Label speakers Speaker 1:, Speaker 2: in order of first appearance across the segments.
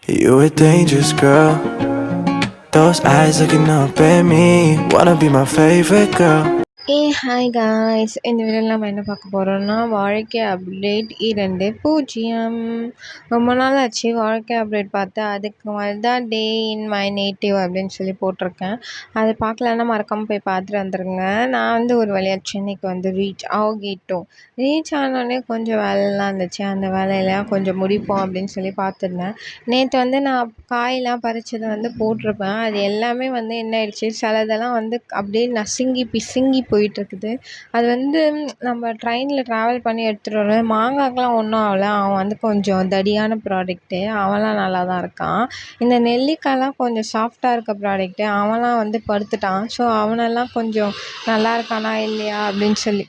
Speaker 1: You a dangerous girl. Those eyes looking up at me. Wanna be my favorite girl.
Speaker 2: Hi guys, இந்த வீடியோவில் நம்ம என்ன பார்க்க போகிறோம்னா வாழ்க்கை அப்டேட் 2.0. ரொம்ப நாள் ஆச்சு வாழ்க்கை அப்டேட் பார்த்து. அதுக்கு மாதிரி தான் டே இன் மை நேட்டிவ் அப்படின்னு சொல்லி போட்டிருக்கேன். அதை பார்க்கலன்னா மறக்காமல் போய் பார்த்துட்டு வந்துருங்க. நான் வந்து ஒரு வழியாக சென்னைக்கு வந்து ரீச் ஆகிட்டோம். ரீச் ஆனோடனே கொஞ்சம் வேலைலாம் இருந்துச்சு. அந்த வேலையெல்லாம் கொஞ்சம் முடிப்போம் அப்படின்னு சொல்லி பார்த்துருந்தேன். நேற்று வந்து நான் காயெல்லாம் பறிச்சதை வந்து போட்டிருப்பேன். அது எல்லாமே வந்து என்ன ஆயிடுச்சு, சிலதெல்லாம் வந்து அப்படியே நசுங்கி பிசுங்கி போயிட்டுருக்குது. அது வந்து நம்ம ட்ரெயினில் ட்ராவல் பண்ணி எடுத்துகிட்டு வரோம். மாங்காய்க்கெலாம் ஒன்றும் ஆகல. அவன் வந்து கொஞ்சம் தடியான ப்ராடக்ட்டு, அவன்லாம் நல்லா தான் இருக்கான். இந்த நெல்லிக்காய்லாம் கொஞ்சம் சாஃப்டாக இருக்க ப்ராடக்ட்டு, அவன்லாம் வந்து படுத்துட்டான். ஸோ அவனெல்லாம் கொஞ்சம் நல்லா இருக்கானா இல்லையா அப்படின்னு சொல்லி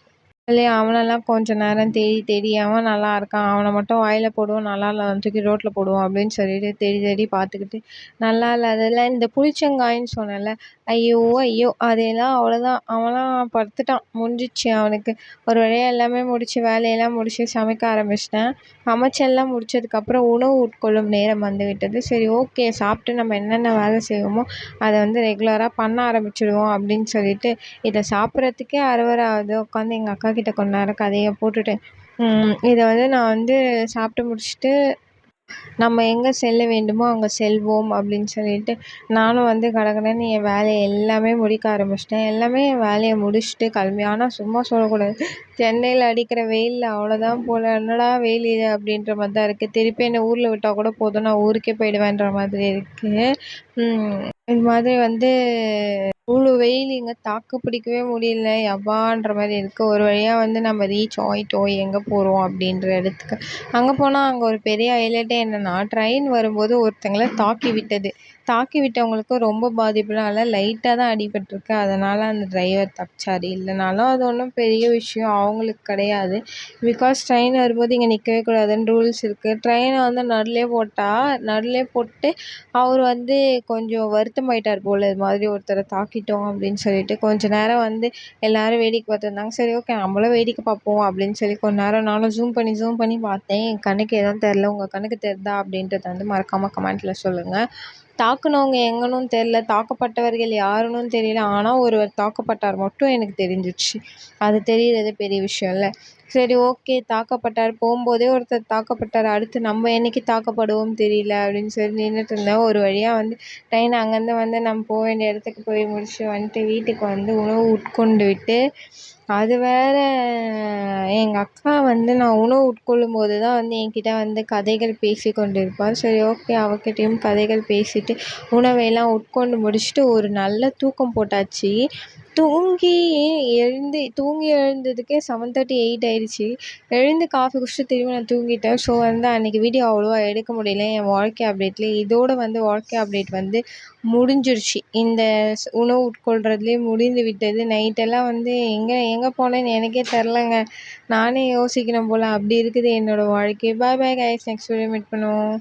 Speaker 2: அவனெல்லாம் கொஞ்சம் நேரம் தேடி தேடி அவன் நல்லா இருக்கான், அவனை மட்டும் வாயில் போடுவோம், நல்லா இல்லை தூக்கி ரோட்டில் போடுவோம் அப்படின்னு சொல்லிட்டு தேடி தேடி பார்த்துக்கிட்டு நல்லா இல்லை. அதெல்லாம் இந்த புளிச்சங்காயின்னு சொன்னேன்ல, ஐயோ ஐயோ அதெல்லாம் அவ்வளோதான். அவன்லாம் படுத்துட்டான், முடிஞ்சிச்சு அவனுக்கு. ஒரு வழியாக எல்லாமே முடிச்சு வேலையெல்லாம் முடிச்சு சமைக்க ஆரம்பிச்சிட்டேன். சமைச்செல்லாம் முடிச்சதுக்கப்புறம் உணவு உட்கொள்ளும் நேரம் வந்து விட்டது. சரி, ஓகே, சாப்பிட்டு நம்ம என்னென்ன வேலை செய்வோமோ அதை வந்து ரெகுலராக பண்ண ஆரம்பிச்சிடுவோம் அப்படின்னு சொல்லிட்டு இதை சாப்பிட்றதுக்கே ஆகுது. உட்காந்து எங்கள் அக்கா கிட்ட கொஞ்ச நேரம் கதையை போட்டுட்டு இதை வந்து நான் வந்து சாப்பிட்டு முடிச்சுட்டு நம்ம எங்கே செல்ல வேண்டுமோ அங்கே செல்வோம் அப்படின்னு சொல்லிட்டு நானும் வந்து கடகடன்னு என் வேலையை எல்லாமே முடிக்க ஆரம்பிச்சிட்டேன். எல்லாமே என் வேலையை முடிச்சுட்டு கிளம்பி, ஆனால் சும்மா சொல்லக்கூடாது, சென்னையில் அடிக்கிற வெயிலில் அவ்வளோதான் போல். என்னடா வெயில் இது அப்படின்ற மாதிரி தான் இருக்குது. திருப்பி என்னை ஊரில் விட்டால் கூட போதும், நான் ஊருக்கே போயிடுவேன்ற மாதிரி இருக்குது. இது மாதிரி வந்து இவ்வளோ வெயில் இங்கே தாக்கு பிடிக்கவே முடியல, யப்பான்ற மாதிரி இருக்குது. ஒரு வழியாக வந்து நம்ம ரீச் ஆகிட்டோம் எங்கே போகிறோம் அப்படின்ற இடத்துக்கு. அங்கே போனால் அங்கே ஒரு பெரிய ஹைலைட்டே என்னென்னா, ட்ரெயின் வரும்போது ஒருத்தங்களை தாக்கி விட்டது. தாக்கி விட்டவங்களுக்கு ரொம்ப பாதிப்புலாம் இல்லை, லைட்டாக தான் அடிபட்டிருக்கு. அதனால் அந்த டிரைவர் தப்பிச்சார். இல்லைனாலும் அது ஒன்றும் பெரிய விஷயம் அவங்களுக்கு கிடையாது. பிகாஸ் ட்ரெயின் வரும்போது இங்கே நிற்கவே கூடாதுன்னு ரூல்ஸ் இருக்குது. ட்ரெயினை வந்து நடுலே போட்டு அவர் வந்து கொஞ்சம் வருத்தமாயிட்டார் போல், இது மாதிரி ஒருத்தரை தாக்கிட்டோம் அப்படின்னு சொல்லிட்டு. கொஞ்ச நேரம் வந்து எல்லோரும் வேடிக்கை பார்த்துருந்தாங்க. சரி, ஓகே, நம்மளும் வேடிக்கை பார்ப்போம் அப்படின்னு சொல்லி கொஞ்ச நேரம் நானும் ஜூம் பண்ணி பார்த்தேன். என் கண்ணுக்கு எதுவும் தெரில. உங்கள் கண்ணுக்கு தெரிதா அப்படின்றத வந்து மறக்காமல் கமெண்ட்டில் சொல்லுங்கள். தாக்குனவங்க எங்கன்னு தெரில, தாக்கப்பட்டவர்கள் யாருன்னு தெரியல, ஆனால் ஒருவர் தாக்கப்பட்டார் மட்டும் எனக்கு தெரிஞ்சிச்சு. அது தெரிகிறது பெரிய விஷயம் இல்லை. சரி, ஓகே, தாக்கப்பட்டார், போகும்போதே ஒருத்தர் தாக்கப்பட்டார், அடுத்து நம்ம என்னைக்கு தாக்கப்படுவோம் தெரியல அப்படின்னு சொல்லி நின்றுட்டு இருந்தேன். ஒரு வழியாக வந்து ட்ரெயின் அங்கேருந்து வந்து நம்ம போக வேண்டிய இடத்துக்கு போய் முடிச்சு வந்துட்டு வீட்டுக்கு வந்து உணவு உட்கொண்டு விட்டு, அது வேறு எங்கள் அக்கா வந்து நான் உணவு உட்கொள்ளும் போது தான் வந்து என்கிட்ட வந்து கதைகள் பேசி கொண்டு இருப்பார். சரி, ஓகே, அவகிட்டையும் கதைகள் பேசிட்டு உணவையெல்லாம் உட்கொண்டு முடிச்சுட்டு ஒரு நல்ல தூக்கம் போட்டாச்சு. தூங்கி எழுந்ததுக்கே 7:38 ஆயிடுச்சு. எழுந்து காஃபி குடிச்சிட்டு திரும்பி நான் தூங்கிட்டேன். ஸோ வந்து அன்றைக்கி வீடியோ அவ்வளோவா எடுக்க முடியல. என் வாழ்க்கை அப்டேட்டில் இதோட வந்து வாழ்க்கை அப்டேட் வந்து முடிஞ்சிருச்சு. இந்த உணவு உட்கொள்றதுலேயே முடிந்து விட்டது. நைட்டெல்லாம் வந்து எங்கே போனேன்னு எனக்கே தெரிலங்க. நானே யோசிக்கணும் போல், அப்படி இருக்குது என்னோடய வாழ்க்கை. Bye bye guys, next video meet பண்ணுவோம்.